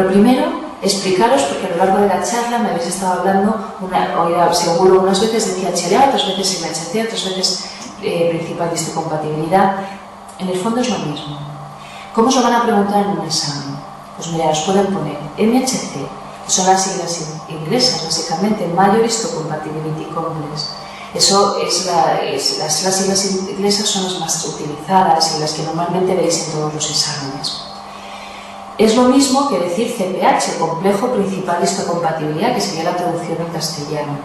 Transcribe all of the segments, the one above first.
Lo primero, explicaros, porque a lo largo de la charla me habéis estado hablando, seguro unas veces decía HLA, otras veces MHC, otras veces principal de histocompatibilidad. En el fondo es lo mismo. ¿Cómo os lo van a preguntar en un examen? Pues mira, os pueden poner MHC, que son las siglas inglesas, básicamente, Major Histocompatibility Complex. Eso las siglas inglesas son las más utilizadas y las que normalmente veis en todos los exámenes. Es lo mismo que decir CPH, Complejo Principal de Histocompatibilidad, que sería la traducción en castellano.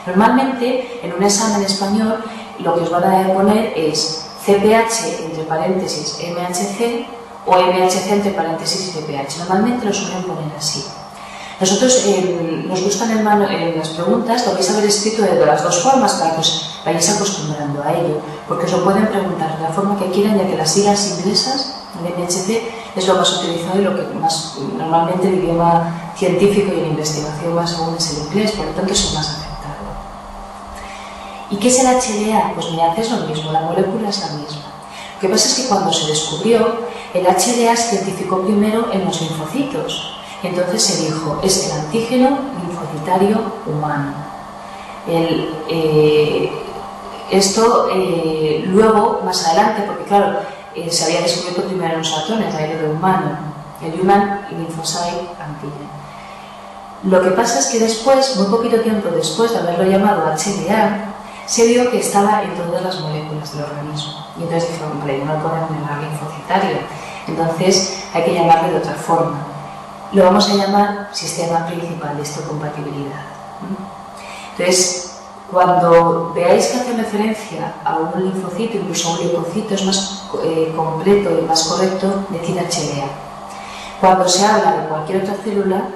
Normalmente, en un examen español, lo que os van a poner es CPH entre paréntesis MHC o MHC entre paréntesis CPH. Normalmente lo suelen poner así. Nosotros nos gustan en las preguntas, lo vais a haber escrito de las dos formas para que os vayáis acostumbrando a ello, porque os lo pueden preguntar de la forma que quieran, ya que las siglas inglesas, el MHC, es lo más utilizado y lo que más normalmente el idioma científico y en investigación más aún es el inglés, por lo tanto es el más afectado. ¿Y qué es el HLA? Pues mirad, es lo mismo, la molécula es la misma. Lo que pasa es que cuando se descubrió, el HLA se identificó primero en los linfocitos. Entonces se dijo, es el antígeno linfocitario humano. Luego, más adelante, porque claro, se había descubierto primero en los ratones, ahí lo de humano, el Human Lymphocyte Antigen. Lo que pasa es que después, muy poquito tiempo después de haberlo llamado HLA, se vio que estaba en todas las moléculas del organismo. Y entonces dijeron, vale, no lo podemos llamar linfocitario, entonces hay que llamarlo de otra forma. Lo vamos a llamar sistema principal de histocompatibilidad. Entonces, cuando veáis que hace referencia a un linfocito, incluso a un leucocito, es más completo y más correcto decir HLA. Cuando se habla de cualquier otra célula,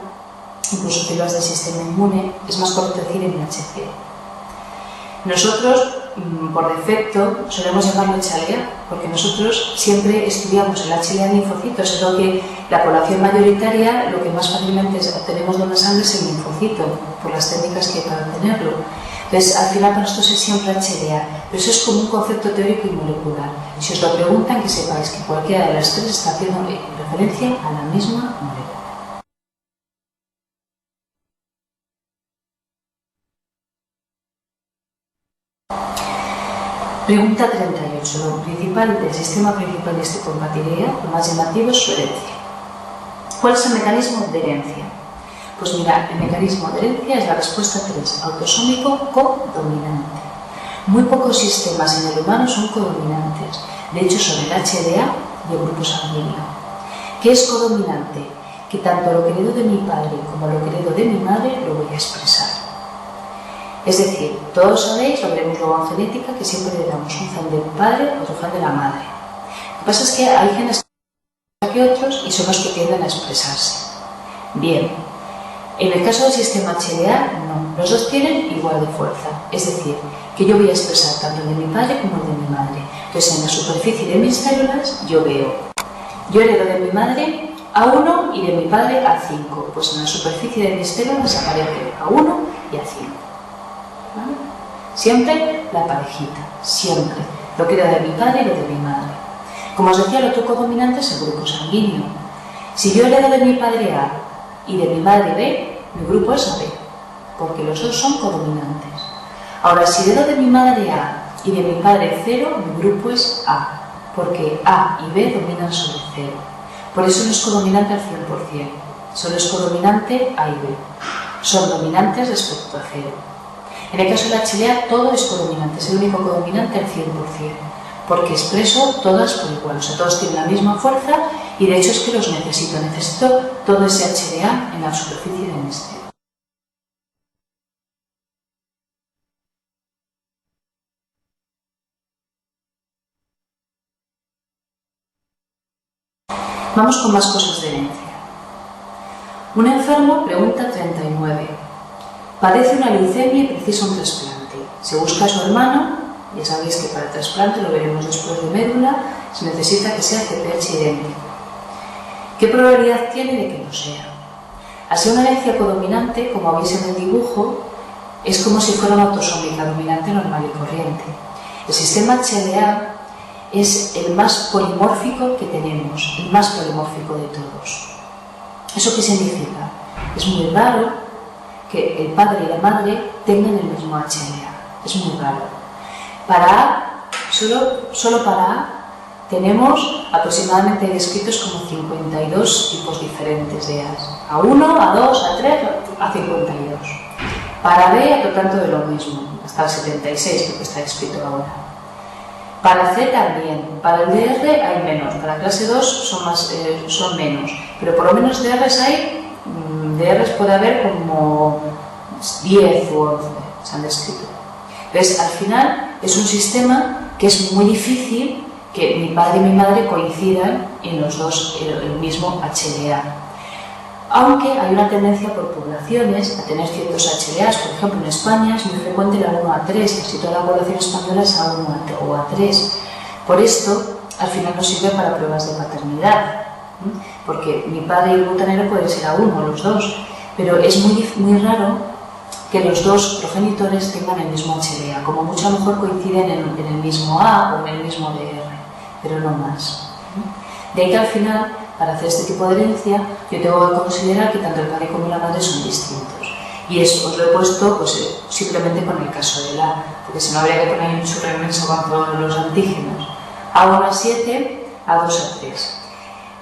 incluso células del sistema inmune, es más correcto decir MHC. Nosotros, por defecto, solemos llamarlo HLA, porque nosotros siempre estudiamos el HLA en linfocitos, es lo que la población mayoritaria, lo que más fácilmente obtenemos de una sangre es el linfocito, por las técnicas que hay para obtenerlo. Entonces, al final para nosotros es siempre HLA, pero eso es como un concepto teórico y molecular. Si os lo preguntan, que sepáis que cualquiera de las tres está haciendo referencia a la misma molécula. Pregunta 38. El sistema principal de histocompatibilidad, lo más llamativo es su herencia. ¿Cuál es el mecanismo de herencia? Pues mira, el mecanismo de herencia es la respuesta 3, autosómico codominante. Muy pocos sistemas en el humano son codominantes. De hecho, son el HLA y el grupo sanguíneo. ¿Qué es codominante? Que tanto lo que heredo de mi padre como lo que heredo de mi madre lo voy a expresar. Es decir, todos sabéis, lo veremos luego en genética, que siempre le damos un gen del padre, otro gen de la madre. Lo que pasa es que hay genes que otros y son los que tienden a expresarse. Bien, en el caso del sistema HLA, no, los dos tienen igual de fuerza. Es decir, que yo voy a expresar tanto el de mi padre como el de mi madre. Entonces, en la superficie de mis células, yo heredo de mi madre A1 y de mi padre A5. Pues en la superficie de mis células aparece A1 y A5. ¿Vale? Siempre la parejita, siempre. Lo que era de mi padre y lo de mi madre. Como os decía, el otro codominante es el grupo sanguíneo. Si yo heredo de mi padre A y de mi madre B, mi grupo es AB, porque los dos son codominantes. Ahora, si heredo de mi madre A y de mi padre 0, mi grupo es A, porque A y B dominan sobre 0. Por eso no es codominante al 100%, solo es codominante A y B. Son dominantes respecto a 0. En el caso de la HLA, todo es codominante, es el único codominante al 100%, porque expreso todas por igual, o sea, todos tienen la misma fuerza y de hecho es que los necesito todo ese HLA en la superficie de mis células. Vamos con más cosas de herencia. Un enfermo, pregunta 39. Padece una leucemia y precisa un trasplante. Se busca a su hermano, ya sabéis que para el trasplante, lo veremos después de médula, se necesita que sea CPH idéntico. ¿Qué probabilidad tiene de que no sea? Al ser una herencia codominante, como veis en el dibujo, es como si fuera una autosómica dominante normal y corriente. El sistema HLA es el más polimórfico que tenemos, el más polimórfico de todos. ¿Eso qué significa? Es muy raro que el padre y la madre tengan el mismo HLA. Es muy raro. Para A, solo para A, tenemos aproximadamente descritos como 52 tipos diferentes de A's. A1, A2, A3, a 52. Para B, otro tanto de lo mismo, hasta el 76, creo que está escrito ahora. Para C también. Para el DR hay menos. Para la clase 2 son menos. Pero por lo menos DRs hay, DRs puede haber como 10 u 11, se han descrito. ¿Ves? Al final es un sistema que es muy difícil que mi padre y mi madre coincidan en los dos el mismo HLA. Aunque hay una tendencia por poblaciones a tener ciertos HLAs. Por ejemplo, en España es muy frecuente la 1A3, casi toda la población española es A1 o A3. Por esto, al final nos sirve para pruebas de paternidad, porque mi padre y el botanero pueden ser A1 los dos, pero es muy raro que los dos progenitores tengan el mismo HLA. Como mucho a lo mejor coinciden en el mismo A o en el mismo DR, pero no más. De ahí que al final, para hacer este tipo de herencia, yo tengo que considerar que tanto el padre como la madre son distintos. Y eso os lo he puesto pues, simplemente con el caso del A, porque si no habría que poner un churro inmenso con todos los antígenos. A1 a 7, A2 a 3.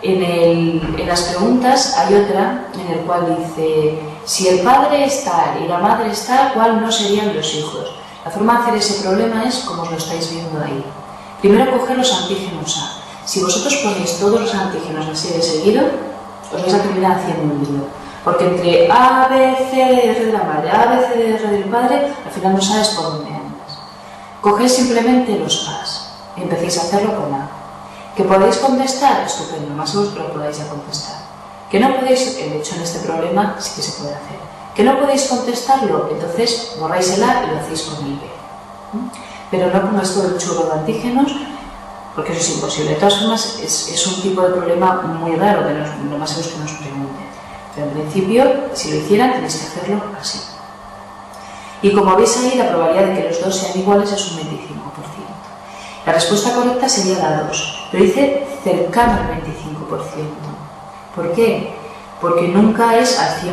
En las preguntas hay otra en el cual dice: si el padre es tal y la madre es tal, ¿cuál no serían los hijos? La forma de hacer ese problema es como os lo estáis viendo ahí. Primero coger los antígenos A. Si vosotros ponéis todos los antígenos así de seguido, os vais a terminar haciendo un lío. Porque entre A, B, C, D, R de la madre, A, B, C, D, R del padre, al final no sabes por dónde andas. Cogéis simplemente los A's y empecéis a hacerlo con A. ¿Que podéis contestar? Estupendo, más o menos que lo podáis ya contestar. ¿Que no podéis? De hecho, en este problema sí que se puede hacer. ¿Que no podéis contestarlo? Entonces borráis el A y lo hacéis con el B. Pero no pongáis todo el churro de antígenos, porque eso es imposible. De todas formas, es un tipo de problema muy raro, que lo más seguro es que nos pregunten. Pero en principio, si lo hicieran, tenéis que hacerlo así. Y como veis ahí, la probabilidad de que los dos sean iguales es un 25%. La respuesta correcta sería la 2, pero dice cercano al 25%. ¿Por qué? Porque nunca es al 100%.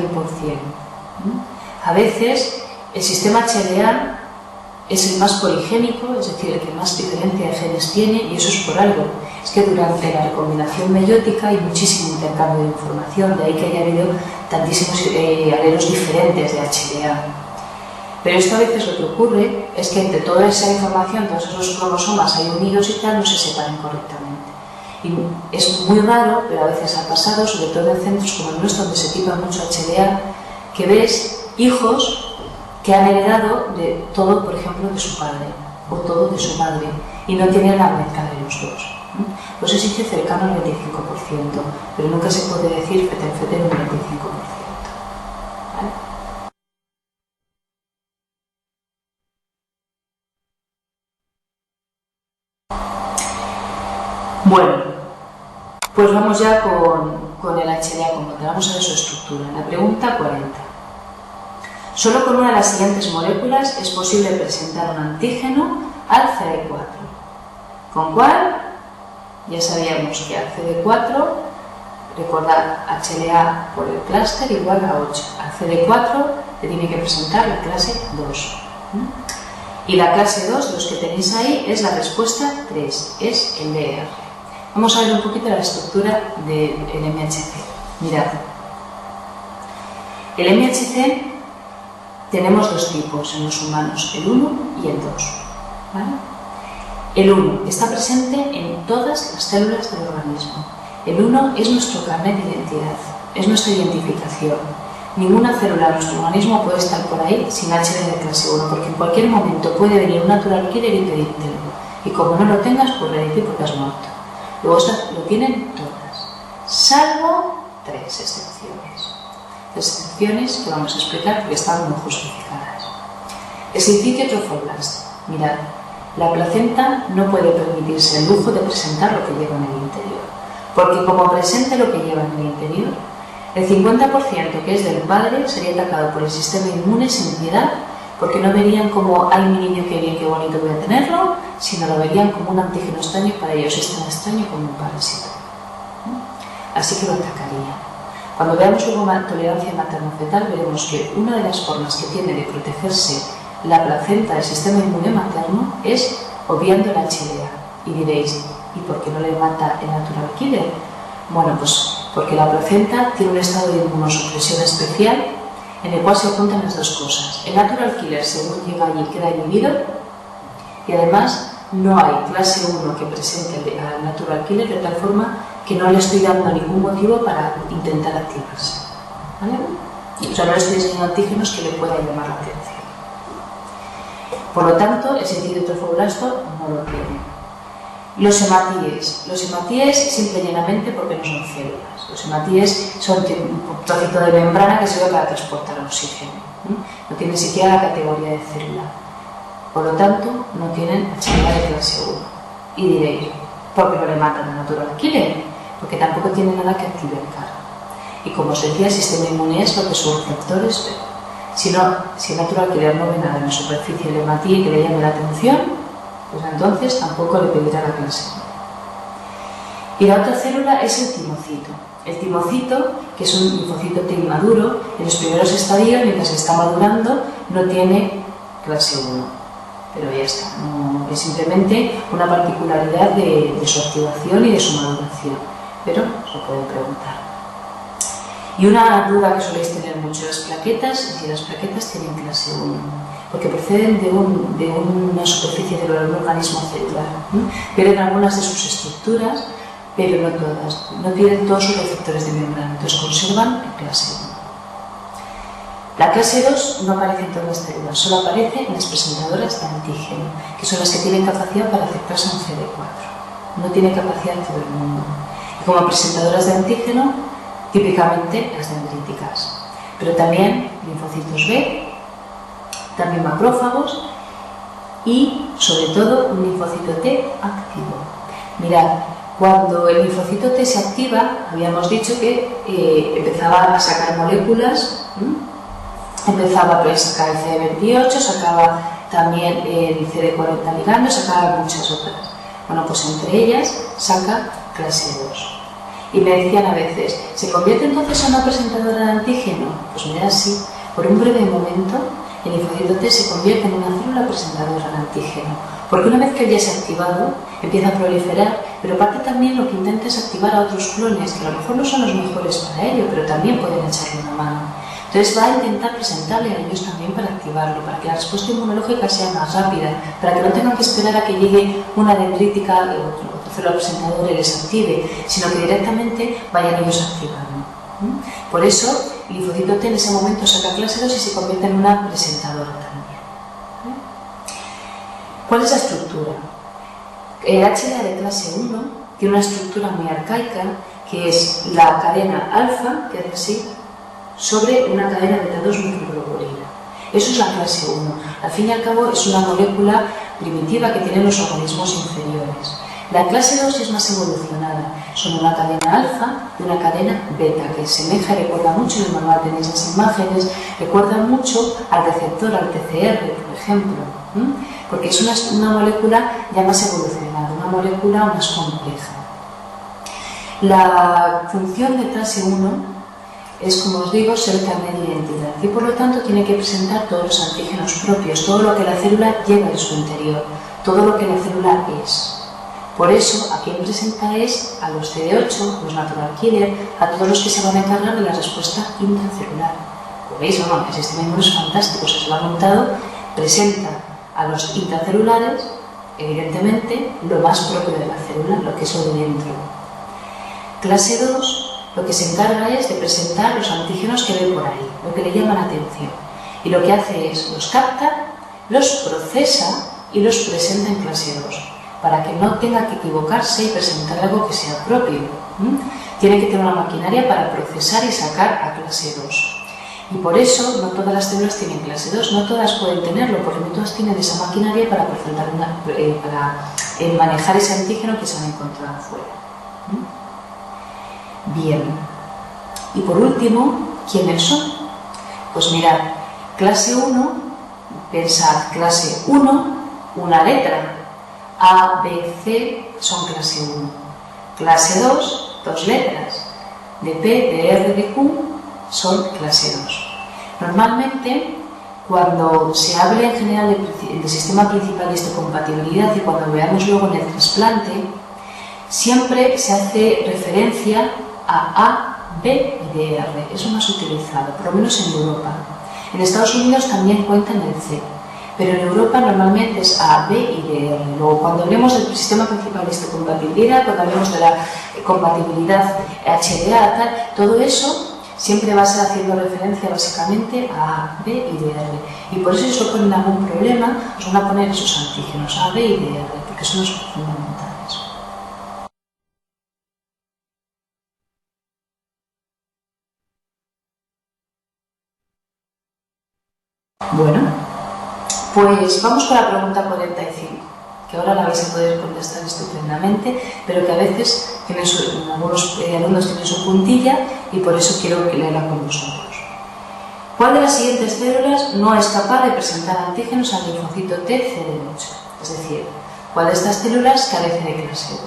A veces el sistema HLA es el más poligénico, es decir, el que más diferencia de genes tiene, y eso es por algo. Es que durante la recombinación meiótica hay muchísimo intercambio de información, de ahí que haya habido tantísimos alelos diferentes de HLA. Pero esto a veces lo que ocurre es que entre toda esa información, todos esos cromosomas ahí unidos y tal, no se separen correctamente. Y es muy raro, pero a veces ha pasado, sobre todo en centros como el nuestro, donde se tipa mucho HLA, que ves hijos que han heredado de todo, por ejemplo, de su padre o todo de su madre, y no tienen la mezcla de los dos. Pues eso se dice cercano al 25%, pero nunca se puede decir feten un 25%. ¿Vale? Bueno, pues vamos ya con el HLA como tal. Vamos a ver su estructura. La pregunta 40. Solo con una de las siguientes moléculas es posible presentar un antígeno al CD4. ¿Con cuál? Ya sabíamos que al CD4, recordad, HLA por el clúster igual a 8. Al CD4 le tiene que presentar la clase 2. Y la clase 2, los que tenéis ahí, es la respuesta 3, es el DR. Vamos a ver un poquito la estructura del MHC. Mirad. El MHC tenemos dos tipos en los humanos, el 1 y el 2. ¿Vale? El 1 está presente en todas las células del organismo. El 1 es nuestro carnet de identidad, es nuestra identificación. Ninguna célula de nuestro organismo puede estar por ahí sin HLA de clase 1, porque en cualquier momento puede venir un natural killer y pedírtelo. Y como no lo tengas, pues redecir porque has muerto. Luego lo tienen todas, salvo 3 excepciones. Excepciones que vamos a explicar porque están muy justificadas. El Syncytial trophoblast. Mirad, la placenta no puede permitirse el lujo de presentar lo que lleva en el interior, porque como presente lo que lleva en el interior, el 50% que es del padre sería atacado por el sistema inmune sin piedad, porque no verían como ay mi niño, qué bien, qué bonito voy a tenerlo, sino lo verían como un antígeno extraño, para ellos es tan extraño como un parásito. Así que lo atacaría. Cuando veamos luego tolerancia materno-fetal, veremos que una de las formas que tiene de protegerse la placenta del sistema inmune materno es obviando la HLA. Y diréis, ¿y por qué no le mata el natural killer? Bueno, pues porque la placenta tiene un estado de inmunosupresión especial en el cual se juntan las dos cosas. El natural killer, según llega allí, queda inhibido y además no hay clase 1 que presente al natural killer de tal forma que no le estoy dando ningún motivo para intentar activarse. ¿Vale? O sea, no le estoy enseñando antígenos que le puedan llamar la atención. Por lo tanto, el sentido trofoblasto no lo tiene. Los hematíes simple y llanamente porque no son células. Los hematíes son un trocito de membrana que sirve para transportar oxígeno. No tienen siquiera la categoría de célula. Por lo tanto, no tienen HLA de clase 1. Y diréis, ¿por qué no le matan al natural killer? Porque tampoco tiene nada que active el CAR. Y como os decía, el sistema inmune es lo que sus receptores ven. Si el natural killer no ve nada en la superficie del hematíe que le llame la atención, pues entonces tampoco le pedirá la clase 1. Y la otra célula es el timocito. El timocito, que es un linfocito T inmaduro, en los primeros estadios, mientras está madurando, no tiene clase 1. Pero ya está, no, es simplemente una particularidad de su activación y de su maduración. Pero se pueden preguntar. Y una duda que soléis tener mucho, las plaquetas, es si las plaquetas tienen clase 1, porque proceden de una superficie del organismo celular. Pierden algunas de sus estructuras, pero no todas. No pierden todos sus receptores de membrana, entonces conservan la clase 1. La clase 2 no aparece en todas las células, solo aparece en las presentadoras de antígeno, que son las que tienen capacidad para aceptarse en CD4. No tiene capacidad en todo el mundo. Y como presentadoras de antígeno, típicamente las dendríticas, pero también linfocitos B, también macrófagos y, sobre todo, un linfocito T activo. Mirad, cuando el linfocito T se activa, habíamos dicho que empezaba a sacar moléculas, empezaba a sacar el CD28, sacaba también el CD40 ligando, sacaba muchas otras. Bueno, pues entre ellas saca clase 2. Y me decían a veces, ¿se convierte entonces en una presentadora de antígeno? Pues mira, sí, por un breve momento el linfocito T se convierte en una célula presentadora de antígeno, porque una vez que ya se ha activado, empieza a proliferar, pero aparte también lo que intenta es activar a otros clones, que a lo mejor no son los mejores para ello, pero también pueden echarle una mano. Entonces va a intentar presentarle a ellos también para activarlo, para que la respuesta inmunológica sea más rápida, para que no tengan que esperar a que llegue una dendrítica o célula presentadora y les active, sino que directamente vayan ellos activando. Por eso, el linfocito T en ese momento saca clase 2 y se convierte en una presentadora también. ¿Cuál es la estructura? El HLA de clase 1 tiene una estructura muy arcaica, que es la cadena alfa, que es así, sobre una cadena beta 2 microglobulina. Eso es la clase 1. Al fin y al cabo es una molécula primitiva que tienen los organismos inferiores. La clase 2 es más evolucionada. Son una cadena alfa y una cadena beta, que semeja y recuerda mucho, en el manual tenéis las imágenes, recuerda mucho al receptor, al TCR, por ejemplo, porque es una molécula ya más evolucionada, una molécula más compleja. La función de clase 1 es, como os digo, ser carnet de identidad y por lo tanto tiene que presentar todos los antígenos propios, todo lo que la célula lleva en su interior, todo lo que la célula es. Por eso, a quien presenta es a los CD8, los natural killer, a todos los que se van a encargar de la respuesta intracelular. Como veis, bueno, el sistema inmune es fantástico, se lo ha montado, presenta a los intracelulares, evidentemente, lo más propio de la célula, lo que es lo de dentro. Clase 2, lo que se encarga es de presentar los antígenos que ve por ahí, lo que le llama la atención. Y lo que hace es, los capta, los procesa y los presenta en clase 2, para que no tenga que equivocarse y presentar algo que sea propio. Tiene que tener una maquinaria para procesar y sacar a clase 2. Y por eso no todas las células tienen clase 2, no todas pueden tenerlo, porque no todas tienen esa maquinaria para presentar para manejar ese antígeno que se han encontrado afuera. Bien, y por último, ¿quiénes son? Pues mirad, clase 1, pensad, clase 1, una letra, A, B, C son clase 1. Clase 2, dos letras, de P, de R, de Q son clase 2. Normalmente, cuando se hable en general del sistema principal de histocompatibilidad y cuando veamos luego en el trasplante, siempre se hace referencia a, B y DR. Eso más utilizado, por lo menos en Europa. En Estados Unidos también cuentan el C, pero en Europa normalmente es A, B y DR. Luego, cuando hablemos del sistema principal de histocompatibilidad, cuando hablemos de la compatibilidad HDA, tal, todo eso siempre va a ser haciendo referencia básicamente a A, B y DR. Y por eso si os ponen algún problema, os van a poner esos antígenos, A, B y DR, porque son los fundamentales. Bueno, pues vamos con la pregunta 45, que ahora la vais a poder contestar estupendamente, pero que a veces algunos alumnos tienen su puntilla y por eso quiero que leerla con vosotros. ¿Cuál de las siguientes células no es capaz de presentar antígenos al linfocito T CD8? Es decir, ¿cuál de estas células carece de clase 1?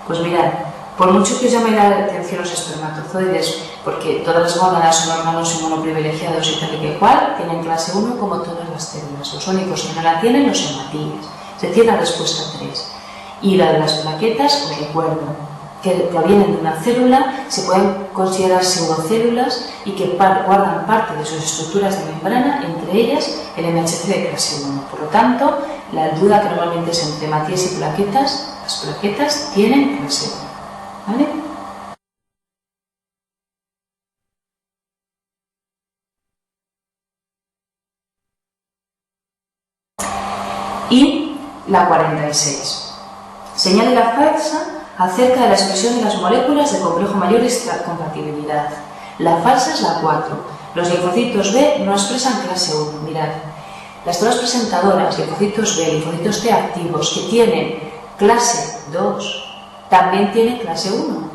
Pues mirad, por mucho que os llame la atención los espermatozoides, porque todas las gónadas son órganos inmunoprivilegiados y tal y que cual, tienen clase 1 como todas las células. Los únicos que no la tienen, los hematíes. Es decir, la respuesta 3. Y la de las plaquetas, os recuerdo, que provienen de una célula, se pueden considerar pseudocélulas y que guardan parte de sus estructuras de membrana, entre ellas el MHC de clase 1. Por lo tanto, la duda que normalmente es entre hematíes y plaquetas, las plaquetas tienen clase 1. ¿Vale? Y la 46. Señale la falsa acerca de la expresión de las moléculas del complejo mayor de histocompatibilidad. La falsa es la 4. Los linfocitos B no expresan clase 1. Mirad, las células presentadoras, linfocitos B, linfocitos T activos, que tienen clase 2, también tienen clase 1.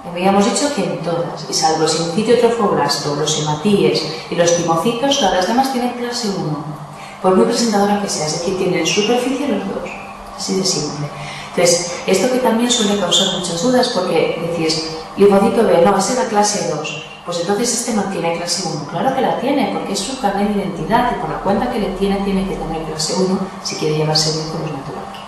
Habíamos dicho que en todas, y salvo los sincitio trofoblasto, los hematíes y los timocitos, todas las demás tienen clase 1. Por muy presentadora que sea, es decir, tienen superficie los dos. Así de simple. Entonces, esto que también suele causar muchas dudas, porque decís, linfocito B, no, esa es la clase 2. Pues entonces este no tiene clase 1. Claro que la tiene, porque es su carnet de identidad y por la cuenta que le tiene que tener clase 1 si quiere llevarse bien con los naturales.